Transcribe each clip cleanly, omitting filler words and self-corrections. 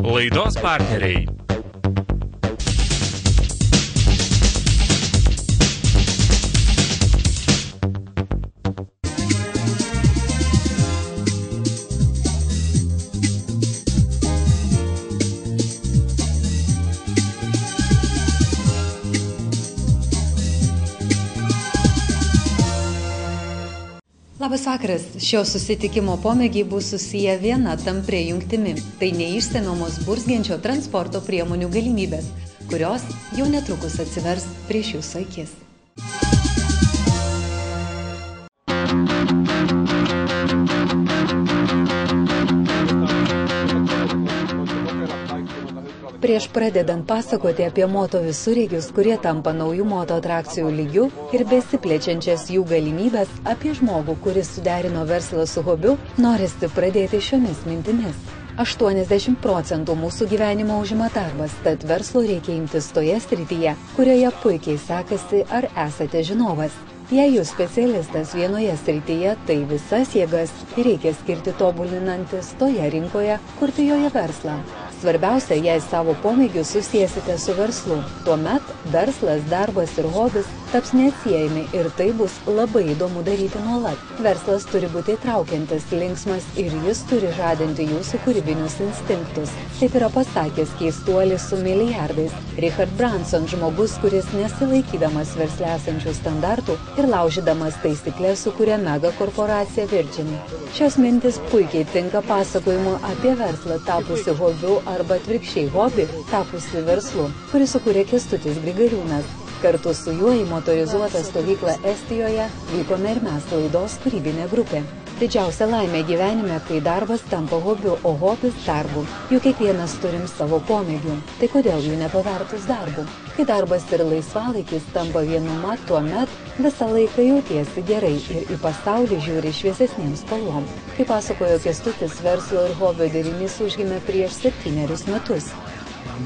Laidos partneriai. Labas vakaras. Šio susitikimo pomėgiai bus susiję viena tampria jungtimi. Tai neišsemiamos burzgiančio transporto priemonių galimybės, kurios jau netrukus atsivers prieš jūsų akis. Prieš pradedant pasakoti apie moto visureigius, kurie tampa naujų moto atrakcijų lygių ir besiplečiančias jų galimybės, apie žmogų, kuris suderino verslą su hobiu, norisi pradėti šiomis mintimis. 80% mūsų gyvenimo užima darbas, tad verslo reikia imtis toje srityje, kurioje puikiai sekasi ar esate žinovas. Jei jūs specialistas vienoje srityje, tai visas jėgas reikia skirti tobulinantis toje rinkoje, kurti joje verslą. Svarbiausia, jei savo pomėgius susiesite su verslu. Tuomet verslas, darbas ir hobis taps neatsiejami ir tai bus labai įdomu daryti nuolat. Verslas turi būti įtraukiantis, linksmas ir jis turi žadinti jūsų kūrybinius instinktus. Taip yra pasakęs keistuolis su milijardais Richard Branson, žmogus, kuris nesilaikydamas versle esančių standartų ir laužydamas taisyklės sukūrė mega korporaciją Virgin. Šios mintis puikiai tinka pasakojimu apie verslą tapusi hobiu arba atvirkščiai hobį tapusi verslu, kurį sukūrė Kęstutis Grigaliūnas. Kartu su juo į motorizuotą stovyklą Estijoje vykome ir mes laidos kūrybinė grupė. Didžiausia laimė gyvenime, kai darbas tampa hobiu, o hobis darbu. Juk kiekvienas turim savo pomėgių. Tai kodėl jų nepavertus darbu? Kai darbas ir laisvalaikis tampa vienuma, tuomet visą laiką jautiesi gerai ir į pasaulį žiūri šviesesnėm spalvom. Kaip pasakojo Kęstutis, verslo ir hobio derinys užgimė prieš 7 metus.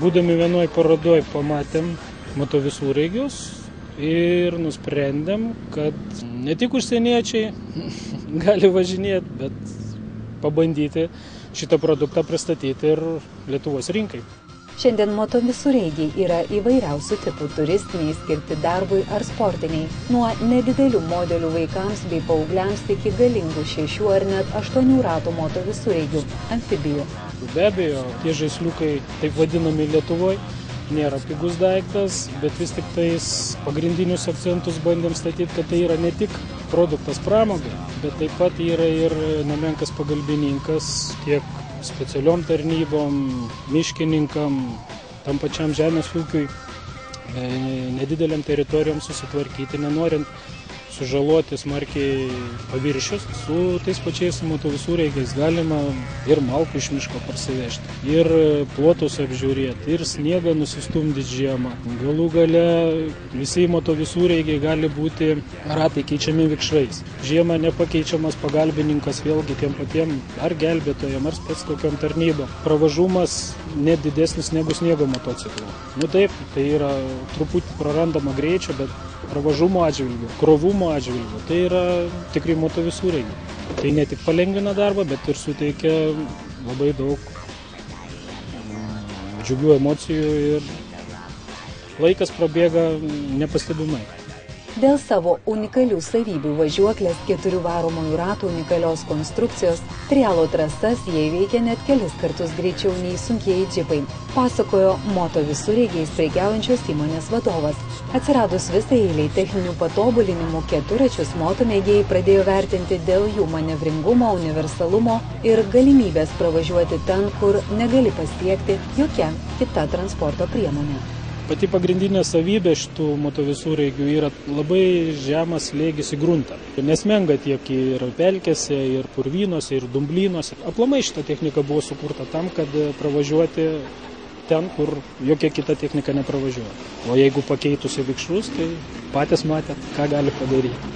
Būdami vienoj parodoj pamatėm moto visureigius ir nusprendėm, kad ne tik užsieniečiai gali važinėti, bet pabandyti šitą produktą pristatyti ir Lietuvos rinkai. Šiandien moto visureigiai yra įvairiausių tipų, turistiniai, skirti darbui ar sportiniai. Nuo nedidelių modelių vaikams bei paaugliams iki galingų 6 ar net 8 ratų moto visureigių, amfibijų. Be abejo, tie žaisliukai, taip vadinami Lietuvoje, nėra pigus daiktas, bet vis tik tais pagrindinius akcentus bandėm statyti, kad tai yra ne tik produktas pramogai, bet taip pat yra ir nemenkas pagalbininkas tiek specialiom tarnybom, miškininkam, tam pačiam žemės ūkiui, nedideliam teritorijom susitvarkyti, nenorint sužaloti smarkiai paviršius. Su tais pačiais moto visureigiais galima ir malkų iš miško parsivežti, ir plotus apžiūrėti, ir sniegą nusistumdyti žiemą. Galų gale visi moto visureigiai gali būti ratai keičiami vikšrais. Žiemą nepakeičiamas pagalbininkas vėlgi tiem patiem ar gelbėtojam, ar spec kokiom tarnybom. Pravažumas net didesnis negu sniego motociklo. Taip, tai yra truputį prarandama greičio, bet pravažumo atžvilgių, krovumo atžvilgių, tai yra tikrai moto visureigiai. Tai ne tik palengvina darbą, bet ir suteikia labai daug džiugių emocijų ir laikas prabėga nepastebimai. Dėl savo unikalių savybių važiuoklės 4 varomųjų ratų unikalios konstrukcijos trialo trasas jie įveikia net kelis kartus greičiau nei sunkieji džipai, pasakojo moto visureigiais prekiaujančios įmonės vadovas. Atsiradus visai eiliai techninių patobulinimų, keturračius moto mėgėjai pradėjo vertinti dėl jų manevringumo, universalumo ir galimybės pravažiuoti ten, kur negali pasiekti jokia kita transporto priemonė. Pati pagrindinė savybė šitų moto visureigių yra labai žemas slėgis į gruntą. Nesmenga tiek ir pelkėse, ir purvynuose, ir dumblynuose. Aplamai šita technika buvo sukurta tam, kad pravažiuoti ten, kur jokia kita technika nepravažiuoja. O jeigu pakeitusi vikšrus, tai patys matėt, ką gali padaryti.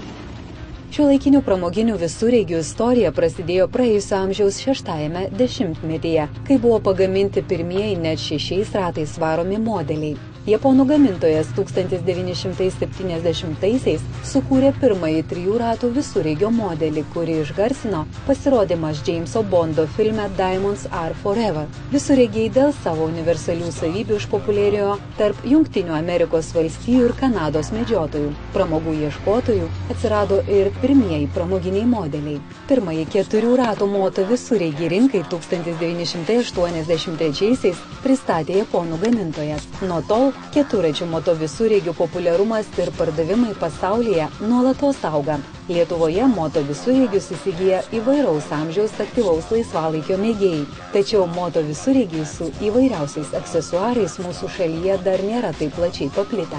Šiuolaikinių pramoginių visureigių istorija prasidėjo praėjusio amžiaus 6-ame dešimtmetyje, kai buvo pagaminti pirmieji net 6 ratais varomi modeliai. Japonų gamintojas 1970-aisiais sukūrė pirmąjį 3 ratų visureigio modelį, kurį išgarsino pasirodymas Jameso Bondo filme Diamonds Are Forever. Visureigiai dėl savo universalių savybių išpopuliarėjo tarp Jungtinių Amerikos valstijų ir Kanados medžiotojų. Pramogų ieškotojų atsirado ir pirmieji pramoginiai modeliai. Pirmąjį 4 ratų moto visureigį rinkai 1983-aisiais pristatė japonų gamintojas. Nuo tol keturračių moto visureigių populiarumas ir pardavimai pasaulyje nuolatos auga. Lietuvoje moto visureigius įsigyja įvairaus amžiaus aktyvaus laisvalaikio mėgėjai. Tačiau moto visureigiai su įvairiausiais aksesuarais mūsų šalyje dar nėra taip plačiai paplitę.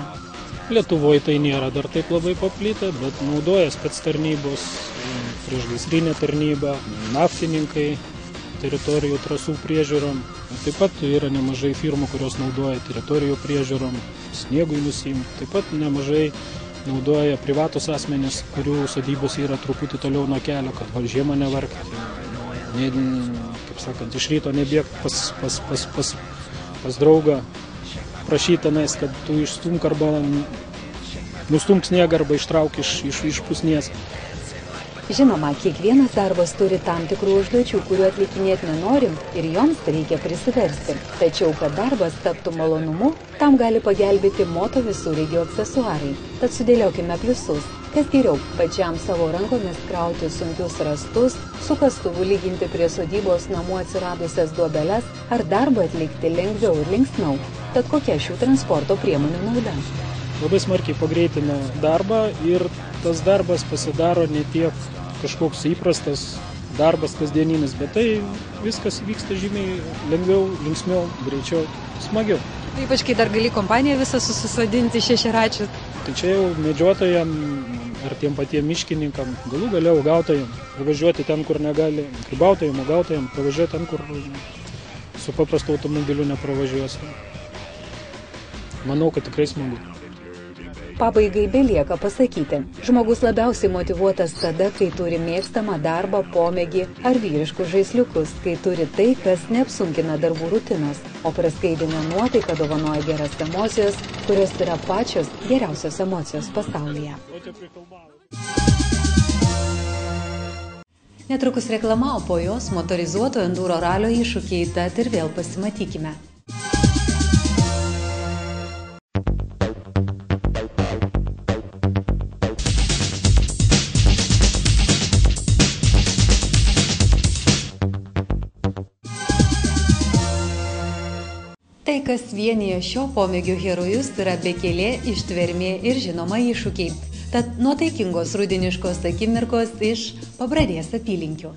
Lietuvoje tai nėra dar taip labai paplitę, bet naudoja spectarnybos, priešgaisrinė tarnyba, naftininkai, teritorijų trasų priežiūrom. Taip pat yra nemažai firmų, kurios naudoja teritorijų priežiūrom, sniegui nusiimti. Taip pat nemažai naudoja privatus asmenys, kurių sodybos yra truputį toliau nuo kelio, kad žiemą nevargti. Kaip sakant, iš ryto nebėgti pas draugą, prašytanais, kad tu išstumk arba nustumk sniegą arba ištrauk iš pusnies. Žinoma, kiekvienas darbas turi tam tikrų užduočių, kurių atlikinėti nenorim ir joms reikia prisiversti. Tačiau, kad darbas taptų malonumu, tam gali pagelbėti moto visureigio aksesuarai. Tad sudėliokime pliusus. Kas geriau, pačiam savo rankomis krauti sunkius rąstus, su kastuvu lyginti prie sodybos namų atsiradusias duobeles, ar darbą atlikti lengviau ir linksmiau. Tad kokia šių transporto priemonių nauda? Labai smarkiai pagreitina darbą ir tas darbas pasidaro ne tiek kažkoks įprastas darbas kasdieninis, bet tai viskas vyksta žymiai lengviau, linksmiau, greičiau, smagiau. Ypač kai dar gali kompaniją visą susisodinti šešiaračius. Tai čia jau medžiotojam ar tiem patiem miškininkam, galų gale uogautojam, pravažiuoti ten, kur negali, grybautojam, uogautojam, pravažiuoti ten, kur su paprastu automobiliu nepravažiuosi. Manau, kad tikrai smagu. Pabaigai belieka pasakyti, žmogus labiausiai motyvuotas tada, kai turi mėgstamą darbą, pomėgį ar vyriškus žaisliukus, kai turi tai, kas neapsunkina darbų rutinos, o praskaidina nuotaiką, dovanoja geras emocijos, kurios yra pačios geriausios emocijos pasaulyje. Netrukus reklama, o po jos motorizuoto enduro ralio iššūkiai, tad ir vėl pasimatykime. Tai, kas vienija šio pomėgio herojus, yra bekelė, ištvermė ir žinoma iššūkiai. Tad nuotaikingos rudeniškos akimirkos iš Pabradės apylinkių.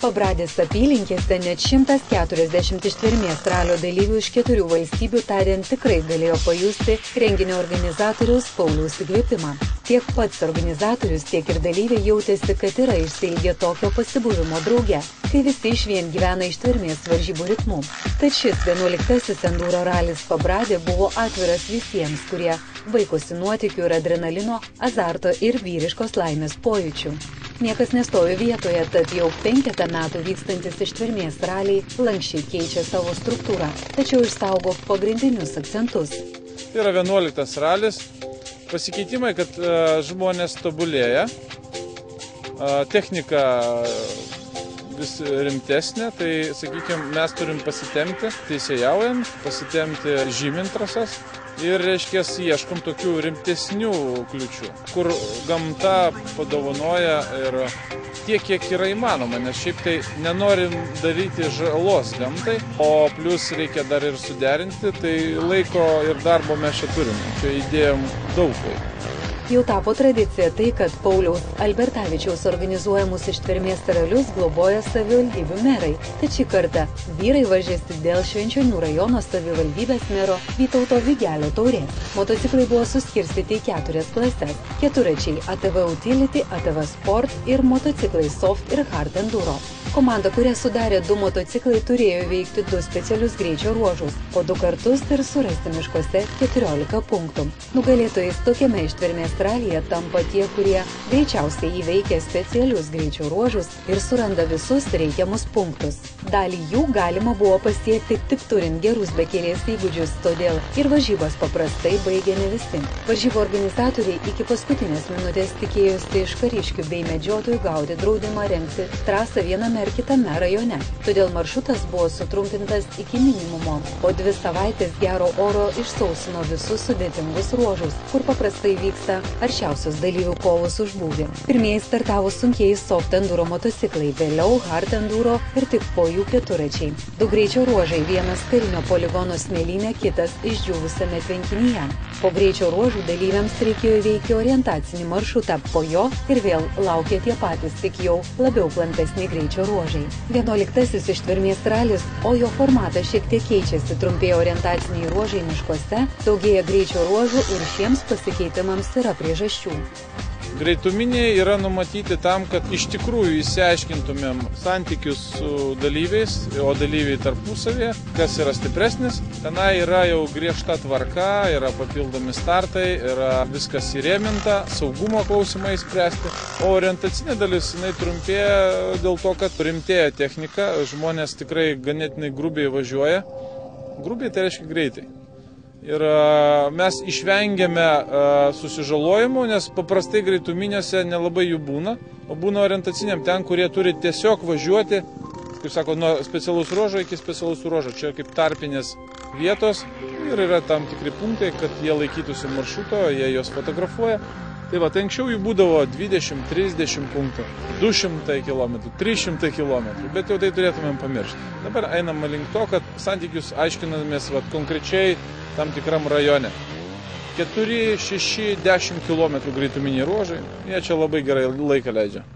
Pabradės apylinkėse net 140 ištvermės ralio dalyvių iš 4 valstybių tądien tikrai galėjo pajusti renginio organizatoriaus Pauliaus įkvėpimą. Tiek pats organizatorius, tiek ir dalyviai jautėsi, kad yra išsiilgę tokio pasibuvimo drauge, kai visi išvien gyvena ištvermės varžybų ritmu. Tad šis 11-asis enduro ralis Pabradė buvo atviras visiems, kurie vaikosi nuotykių ir adrenalino, azarto ir vyriškos laimės pojūčių. Niekas nestovi vietoje, tad jau 5 metų vykstantis ištvermės raliai lankščiai keičia savo struktūrą, tačiau išsaugo pagrindinius akcentus. Tai yra 11 ralis. Pasikeitimai, kad žmonės tobulėja, technika vis rimtesnė, tai, sakykime, mes turim pasitemti teisėjaujant, pasitemti žymint trasas. Ir, reiškia, ieškom tokių rimtesnių kliučių, kur gamta padovanoja ir tiek, kiek yra įmanoma, nes šiaip tai nenorim daryti žalos gamtai, o plus reikia dar ir suderinti, tai laiko ir darbo mes čia turime. Čia įdėjom daug laiko. Jau tapo tradicija tai, kad Pauliaus Albertavičiaus organizuojamus ištvermės ralius globoja savivaldybių merai. Tad šį kartą vyrai varžėsi dėl Švenčionių rajono savivaldybės mero Vytauto Vigelio taurės. Motociklai buvo suskirstyti į 4 klases – keturračiai ATV Utility, ATV Sport ir motociklai Soft ir Hard Enduro. Komanda, kurią sudarė 2 motociklai, turėjo įveikti 2 specialius greičio ruožus, po 2 kartus ir surasti miškuose 14 punktų. Nugalėtojais tokiame ištvermės ralyje tampa tie, kurie greičiausiai įveikia specialius greičio ruožus ir suranda visus reikiamus punktus. Dalį jų galima buvo pasiekti tik turint gerus bekelės įgūdžius, todėl ir varžybas paprastai baigė ne visi. Varžybų organizatoriai iki paskutinės minutės tikėjosi iš kariškių bei medžiotojų gauti draudimą rengti trasą viename ar kitame rajone. Todėl maršrutas buvo sutrumpintas iki minimumo. Po 2 savaitės gero oro išsausino visus sudėtingus ruožus, kur paprastai vyksta aršiausios dalyvių kovos už būvį. Pirmieji startavo sunkieji Soft Enduro motociklai, vėliau Hard Enduro ir tik po jų keturračiai. 2 greičio ruožai, vienas karinio poligono smėlyne, kitas išdžiūvusiame tvenkinyje. Po greičio ruožų dalyviams reikėjo įveikti orientacinį maršrutą, po jo ir vėl laukė tie patys, tik jau labiau klampesni greičio ruožai. 11-asis ištvermės ralis, o jo formatas šiek tiek keičiasi, trumpėja orientaciniai ruožai miškuose, daugėja greičio ruožų ir šiems pasikeitimams yra priežasčių. Greituminiai yra numatyti tam, kad iš tikrųjų išsiaiškintumėm santykius su dalyviais, o dalyviai tarpusavėje, kas yra stipresnis. Tenai yra jau griežta tvarka, yra papildomi startai, yra viskas įrėminta, saugumo klausimai spręsti. O orientacinė dalis, jinai trumpėja dėl to, kad rimtėja technika, žmonės tikrai ganėtinai grubiai važiuoja. Grubiai tai reiškia greitai. Ir mes išvengiame susižalojimų, nes paprastai greituminiuose nelabai jų būna, o būna orientaciniam ten, kurie turi tiesiog važiuoti, kaip sako, nuo specialaus ruožo iki specialaus ruožo. Čia kaip tarpinės vietos ir yra tam tikri punktai, kad jie laikytųsi maršruto, jie juos fotografuoja. Tai va, anksčiau jų būdavo 20-30 punktų, 200 km, 300 km, bet jau tai turėtumėm pamiršti. Dabar einama link to, kad santykius aiškinamės konkrečiai tam tikram rajone. 4, 6, 10 km greituminiai ruožai, jie čia labai gerai laiką leidžia.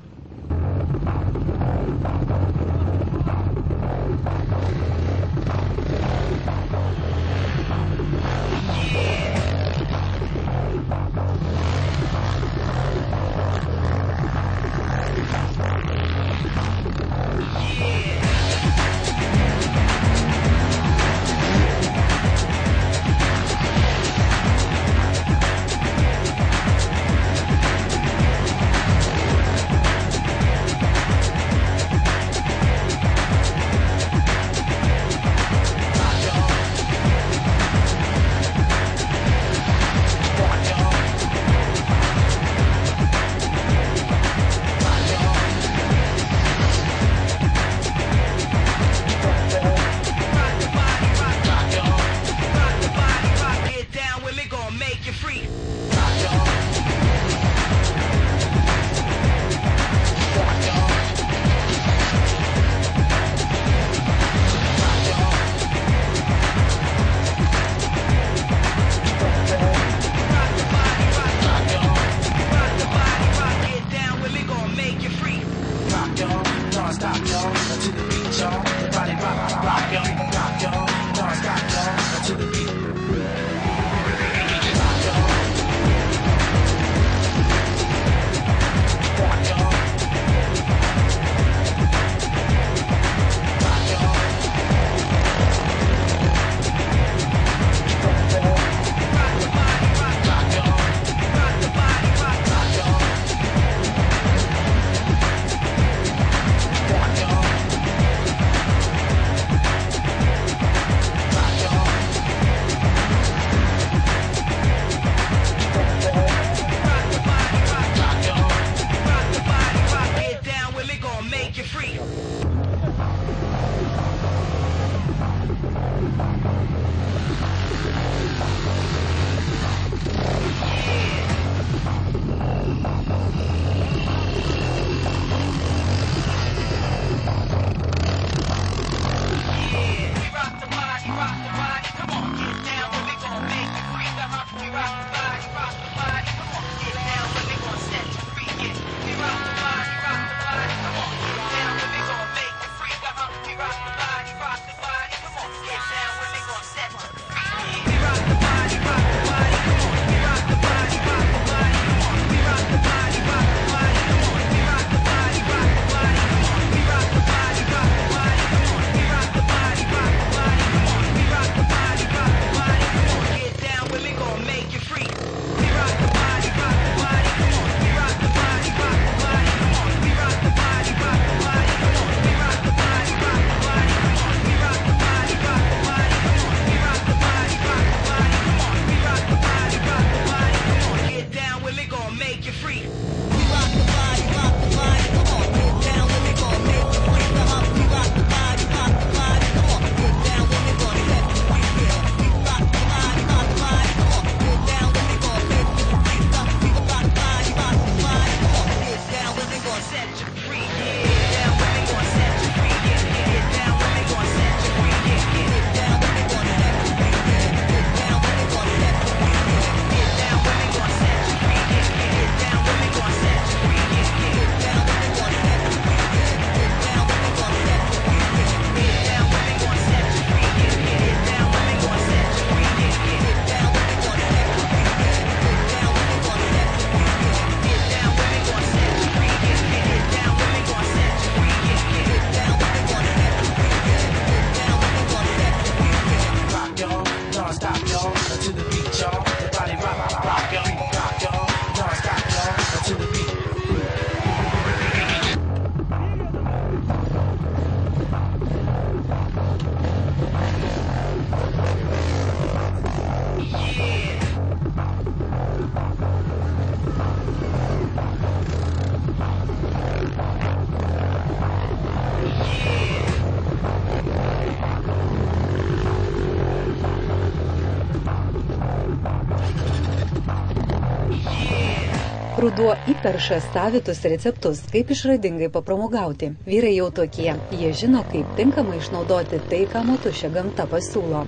Ruduo įperša savitus receptus, kaip išradingai papramogauti. Vyrai jau tokie. Jie žino, kaip tinkamai išnaudoti tai, ką motušė gamta pasiūlo.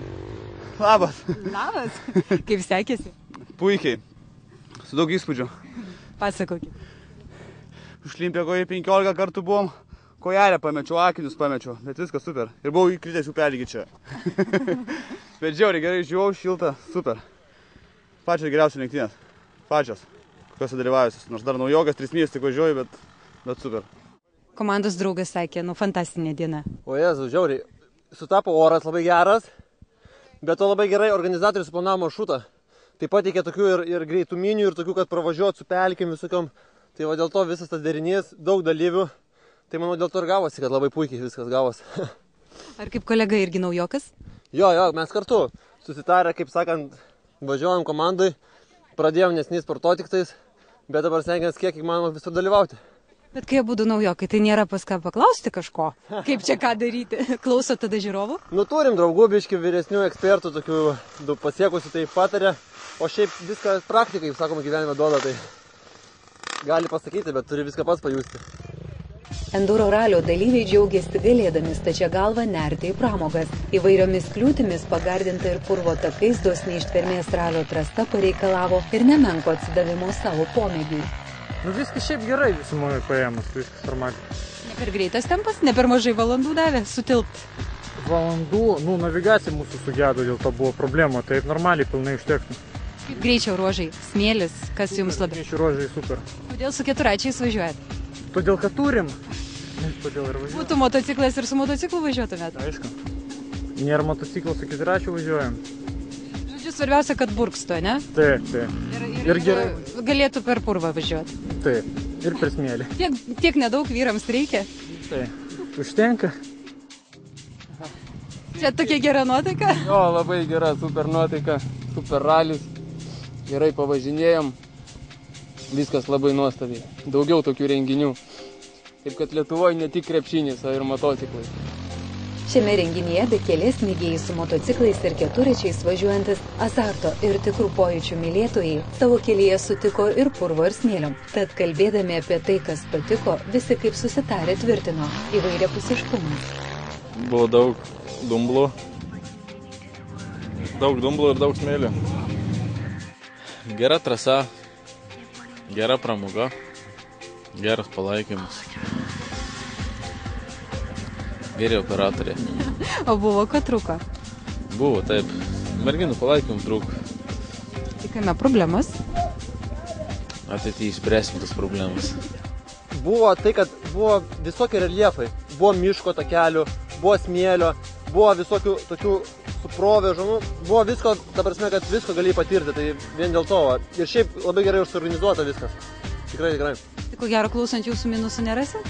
Labas. Labas. Kaip sekėsi? Puikiai. Su daug įspūdžių. Pasakokit. Užlimpę kojai 15 kartų buvom. Kojelę pamečiau, akinius pamečiau, bet viskas super. Ir buvau įkritęs upelį čia. Bet žiauriai gerai žiūrėjau, šilta, super. Pačios geriausios lenktynės. Pačios, kokios dalyvavusios. Nors dar naujokas, 3 mėnesius tik važiuoju, bet super. Komandos draugas sakė, fantastinė diena. O Jėzus, žiauriai. Sutapo oras labai geras, bet to labai gerai organizatorius suplanavo maršrutą. Tai pateikė tokių ir greitų minių, ir tokių, kad pravažiuot su pelkėm visokiom. Tai va dėl to visas tas derinys, daug dalyvių. Tai manau dėl to ir gavosi, kad labai puikiai viskas gavosi. Ar kaip kolega irgi naujokas? Jo, mes kartu susitarę, kaip sakant, važiuojam komandai, pradėjom nesniai sportuoti tiktais, bet dabar stengiamės kiek įmanoma visur dalyvauti. Bet kai abudu naujokai, tai nėra pas ką paklausti kažko? Kaip čia ką daryti? Klauso tada žiūrovų? Nu, turim draugų, biški vyresnių ekspertų, tokių pasiekusių tai patarė, o šiaip viską praktikai, kaip sakoma, gyvenime duoda, tai gali pasakyti, bet turi viską pats pajusti. Enduro ralio dalyviai džiaugiasi galėdami stačia galva nerti į pramogas. Įvairiomis kliūtimis pagardinta ir purvo takais dosniai ištvermės ralio trasta pareikalavo ir nemenko atsidavimo savo pomėgiui. Nu viskas šiaip gerai visumoje paėmus, viskas normaliai. Ne per greitas tempas, ne per mažai valandų davė sutilpt. Valandų, navigacija mūsų sugedo, dėl to buvo problema, tai normaliai pilnai užtektų. Kaip greičio ruožai, smėlis, kas jums labiau? Greičio ruožai super. Kodėl su keturračiais važiuojat? Todėl, kad turim. Todėl ir važiuojam. Būtų motociklas ir su motociklu važiuotumėt? Aišku. Nėra motociklo, su keturračiu važiuojam. Žodžiu, svarbiausia, kad burksto, ne? Taip. Ir gerai. Galėtų per purvą važiuoti. Taip. Ir per smėlį. Tiek nedaug vyrams reikia? Taip. Užtenka. Čia tokia gera nuotaika? Jo, labai gera, super nuotaika, super ralis. Gerai pavažinėjom. Viskas labai nuostabiai. Daugiau tokių renginių. Taip kad Lietuvoje ne tik krepšinis, o ir motociklai. Šiame renginyje be keliais mėgėjai su motociklais ir keturračiais važiuojantis azarto ir tikrų pojūčių mylėtojai savo kelyje sutiko ir purvo ir smėlio. Tad kalbėdami apie tai, kas patiko, visi kaip susitarė tvirtino įvairiapusiškumas. Buvo daug dumblų. Daug dumblų ir daug smėlio. Gera trasa. Gera pramoga, geras palaikymas, geri operatoriai. O buvo, kad trūko? Buvo, taip. Merginų palaikymas trūko. Tai kame problemas? Ateityje išspręsim tas problemas. Buvo tai, kad buvo visokie reljefai. Buvo miško takelių, buvo smėlio, buvo visokių tokių suprovėžų, buvo visko, ta prasme, kad visko gali patirti, tai vien dėl to. Ir šiaip labai gerai užsiorganizuota viskas. Tikrai. Tai ko gero klausant jūsų minusų nerasi?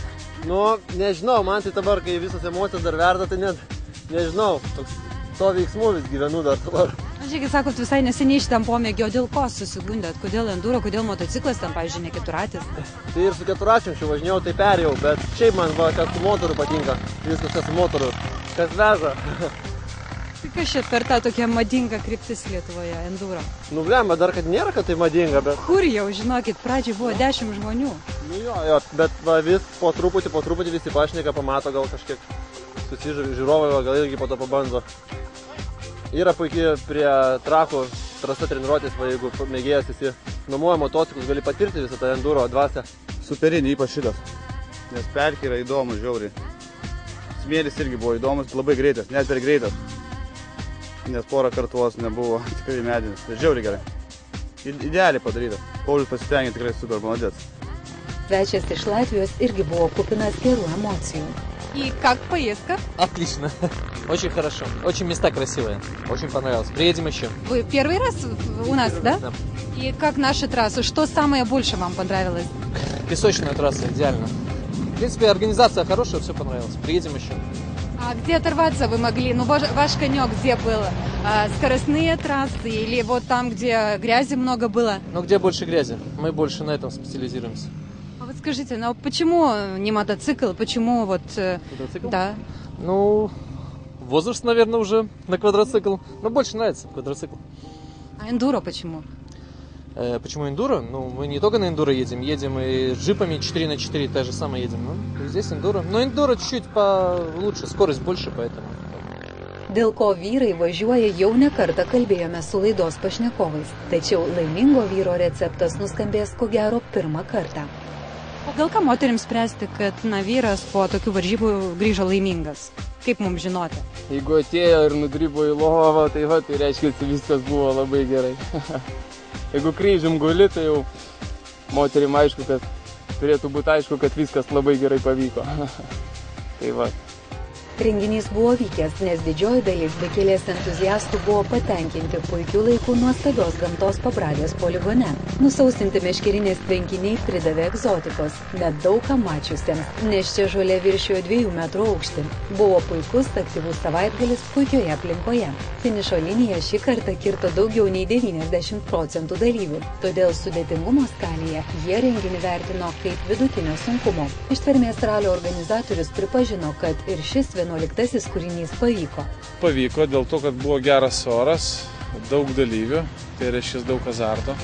Nu, nežinau, man tai dabar, kai visas emocijos dar verda, tai net nežinau, toks to veiksmų vis gyvenu dar dabar. Žiūrėkit, sakot, visai neseniai šitam pomėgio, dėl ko susigundėt? Kodėl enduro, kodėl motociklas ten, pavyzdžiui, ne keturratis? Tai ir su keturračiu anksčiau važinėjau, tai perėjau, bet šiaip man va, kas su motoru patinka, viskas kas su motoru, kas veža. Tai kas čia per tą tokią madingą kryptis Lietuvoje, enduro? Nu, blemba, dar kad nėra, kad tai madinga, bet... Kur jau, žinokit, pradžiai buvo 10 žmonių. Nu jo, bet va, vis po truputį visi pašneka, pamato gal kažkiek susižiūri žiūrovai, gal irgi po to pabando. Yra puikiai prie Trakų trasa treniruotės, va, jeigu mėgėjas esi nuomoja motociklus, gali patirti visą tą enduro dvasią. Superinį, ypač šitas, nes pelkė yra įdomus žiauriai. Smėlis irgi buvo įdomus, labai greitas, net per greitas. Nes porą kartų vos nebuvo tikrai medinis, tai žiauriai gerai. Idealiai padarytas. Paulius pasitengė tikrai super, молодец. Svečias iš Latvijos irgi buvo kupinas gerų emocijų. И как поездка? Отлично. Очень хорошо. Очень места красивые. Очень понравилось. Приедем еще. Вы первый раз у нас, да? Да. И как наша трасса? Что самое больше вам понравилось? Песочная трасса, идеально. В принципе, организация хорошая, все понравилось. Приедем еще. А где оторваться вы могли? Ну, ваш конек где был? Скоростные трассы или вот там, где грязи много было? Ну, где больше грязи? Мы больше на этом специализируемся. А вот скажите, ну почему не мотоцикл? Почему вот... Квадроцикл? Да. Ну, возраст, наверное, уже на квадроцикл. Но больше нравится квадроцикл. А эндуро почему? Почему эндуро? Ну, мы не только на эндуро едем и джипами 4x4 та же самое едем. Ну, здесь эндуро. Но эндуро чуть-чуть получше, скорость больше, поэтому. Dėl ko vyrai važiuoja jau ne kartą kalbėjome su laidos pašnekovais. Tačiau laimingo vyro receptas nuskambės ko gero pirmą kartą. O dėl ką moterims spręsti, kad vyras po tokių varžybų grįžo laimingas? Kaip mums žinoti? Jeigu atėjo ir nudrybo į lovą, tai reiškia, viskas buvo labai gerai. Jeigu kryžium guli, tai jau moterim aišku, kad turėtų būti aišku, kad viskas labai gerai pavyko. Tai va. Renginys buvo vykęs, nes didžioji dalis bekelės entuziastų buvo patenkinti puikių laikų nuostabios gamtos Pabradės poligone. Nusausinti meškerinės tvenkiniai pridavė egzotikos, net daug ką mačiusiems, nes čia žolė viršijo 2 metrų aukštį. Buvo puikus aktyvus savaitgalis puikioje aplinkoje. Finišo liniją šį kartą kirto daugiau nei 90% dalyvių, todėl sudėtingumo skalėje jie renginį vertino kaip vidutinio sunkumo. Ištvermės ralio organizatorius pripažino, kad ir šis 11-asis kūrinys pavyko. Pavyko dėl to, kad buvo geras oras, daug dalyvių, tai reiškia daug azarto.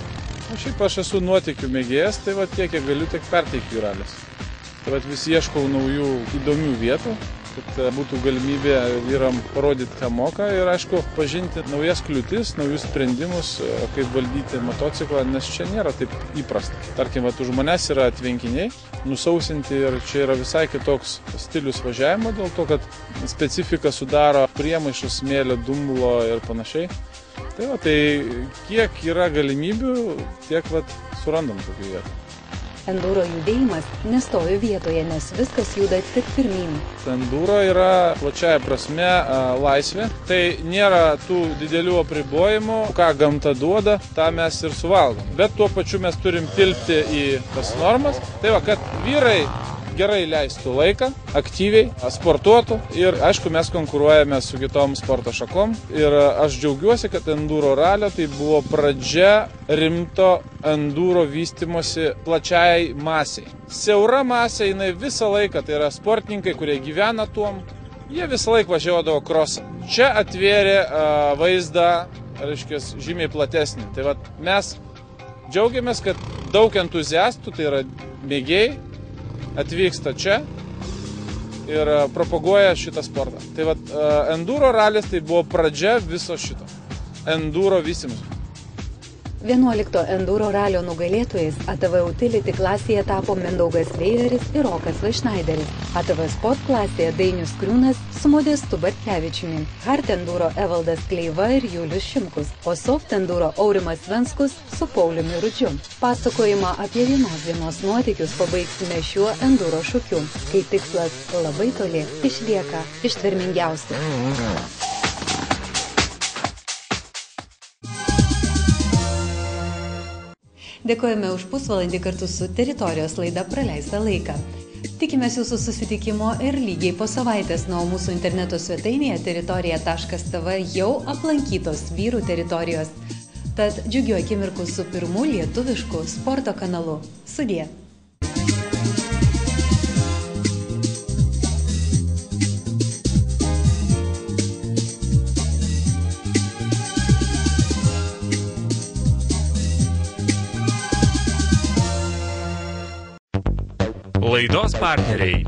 O šiaip aš esu nuotykių mėgėjas, tai va tiek, kiek galiu, tiek perteikiu ralius. Tai va vis ieškau naujų įdomių vietų, kad būtų galimybė vyram parodyti, ką moka ir, aišku, pažinti naujas kliūtis, naujus sprendimus, kaip valdyti motociklą, nes čia nėra taip įprasta. Tarkim, už manęs yra tvenkiniai, nusausinti ir čia yra visai kitoks stilius važiavimo, dėl to, kad specifika sudaro priemaišus smėlio, dumblo ir panašiai. Tai va, tai kiek yra galimybių, tiek va, surandam tokių vietų. Enduro judėjimas nestovi vietoje, nes viskas juda tik pirmyn. Enduro yra plačiaja prasme laisvė. Tai nėra tų didelių apribojimų, ką gamta duoda, tą mes ir suvalgom. Bet tuo pačiu mes turim tilpti į tas normas. Tai va, kad vyrai gerai leistų laiką, aktyviai, sportuotų ir, aišku, mes konkuruojame su kitom sporto šakom. Ir aš džiaugiuosi, kad enduro ralio tai buvo pradžia rimto enduro vystimosi plačiai masiai. Siaura masė, jinai visą laiką, tai yra sportininkai, kurie gyvena tuom, jie visą laiką važiuodavo krosą. Čia atvėrė vaizdą, reiškia, žymiai platesnį. Tai va, mes džiaugiamės, kad daug entuziastų, tai yra mėgėjai, atvyksta čia ir propaguoja šitą sportą. Tai va, enduro ralis tai buvo pradžia viso šito. Enduro vystymus. 11 enduro ralio nugalėtojais ATV Utility klasėje tapo Mindaugas Veiveris ir Rokas Vaišnaideris. ATV Sport klasėje Dainius Kriūnas su Modestu Bartkevičiumi. Hard enduro Evaldas Kleiva ir Julius Šimkus, o Soft enduro Aurimas Venskus su Pauliumi Rudžiu. Pasakojimą apie vienos dienos nuotykius pabaigsime šiuo enduro šūkiu, kai tikslas labai toli išlieka ištvermingiausi. Dėkojame už pusvalandį kartu su Teritorijos laida praleistą laiką. Tikimės jūsų susitikimo ir lygiai po savaitės, o mūsų interneto svetainėje teritorija.tv jau aplankytos vyrų teritorijos. Tad džiugiu akimirku su pirmu lietuvišku sporto kanalu. Sudie. Laidos partneriai